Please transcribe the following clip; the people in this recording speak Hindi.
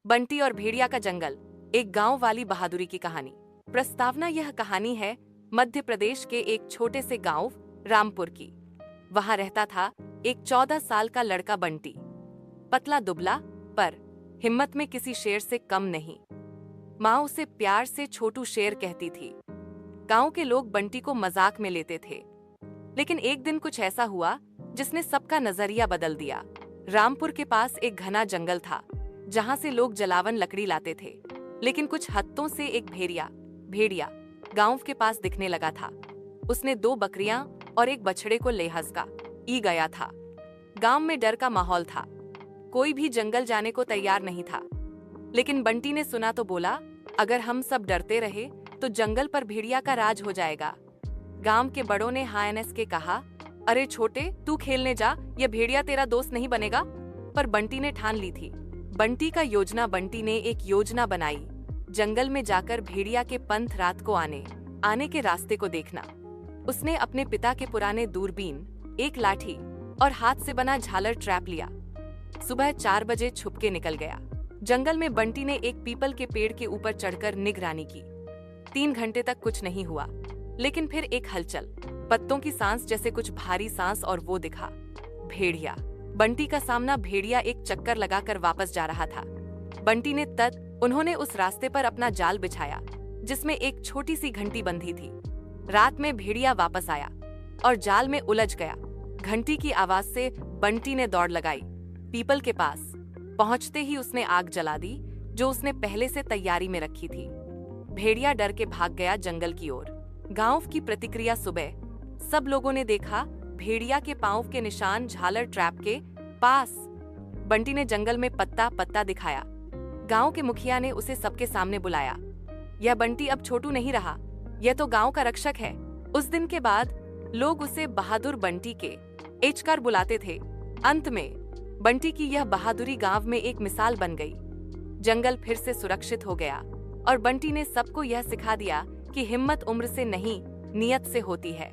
बंटी और भेड़िया का जंगल, एक गांव वाली बहादुरी की कहानी। प्रस्तावना, यह कहानी है मध्य प्रदेश के एक छोटे से गांव रामपुर की। वहां रहता था एक 14 साल का लड़का बंटी। पतला दुबला, पर हिम्मत में किसी शेर से कम नहीं। माँ उसे प्यार से छोटू शेर कहती थी। गांव के लोग बंटी को मजाक में लेते थे, लेकिन एक दिन कुछ ऐसा हुआ जिसने सबका नजरिया बदल दिया। रामपुर के पास एक घना जंगल था, जहां से लोग जलावन लकड़ी लाते थे। लेकिन कुछ हफ्तों से एक भेड़िया गांव के पास दिखने लगा था। उसने 2 बकरियां और एक बछड़े को ले हंसका ई गया था। गांव में डर का माहौल था, कोई भी जंगल जाने को तैयार नहीं था। लेकिन बंटी ने सुना तो बोला, अगर हम सब डरते रहे तो जंगल पर भेड़िया का राज हो जाएगा। गांव के बड़ों ने हायनस के कहा, अरे छोटे, तू खेलने जा, यह भेड़िया तेरा दोस्त नहीं बनेगा। पर बंटी ने ठान ली थी। बंटी ने एक योजना बनाई। जंगल में जाकर भेड़िया के पंथ रात को आने के रास्ते को देखना। उसने अपने पिता के पुराने दूरबीन, एक लाठी और हाथ से बना झालर ट्रैप लिया। सुबह 4 बजे छुपके निकल गया। जंगल में बंटी ने एक पीपल के पेड़ के ऊपर चढ़कर निगरानी की। 3 घंटे तक कुछ नहीं हुआ, लेकिन फिर एक हलचल, पत्तों की सांस जैसे कुछ भारी सांस, और वो दिखा भेड़िया। बंटी का सामना भेड़िया एक चक्कर लगाकर वापस जा रहा था। बंटी ने उन्होंने उस रास्ते पर अपना जाल बिछाया, जिसमें एक छोटी सी घंटी बंधी थी। रात में भेड़िया वापस आया और जाल में उलझ गया। घंटी की आवाज से बंटी ने दौड़ लगाई। पीपल के पास पहुंचते ही उसने आग जला दी, जो उसने पहले से तैयारी में रखी थी। भेड़िया डर के भाग गया जंगल की ओर। गांव की प्रतिक्रिया सुबह सब लोगों ने देखा भेड़िया के पांव के निशान झालर ट्रैप के पास। बंटी ने जंगल में पत्ता दिखाया। गांव के मुखिया ने उसे सबके सामने बुलाया। यह बंटी अब छोटू नहीं रहा, यह तो गांव का रक्षक है। उस दिन के बाद लोग उसे बहादुर बंटी के एचकार बुलाते थे। अंत में बंटी की यह बहादुरी गांव में एक मिसाल बन गई। जंगल फिर से सुरक्षित हो गया और बंटी ने सबको यह सिखा दिया कि हिम्मत उम्र से नहीं, नियत से होती है।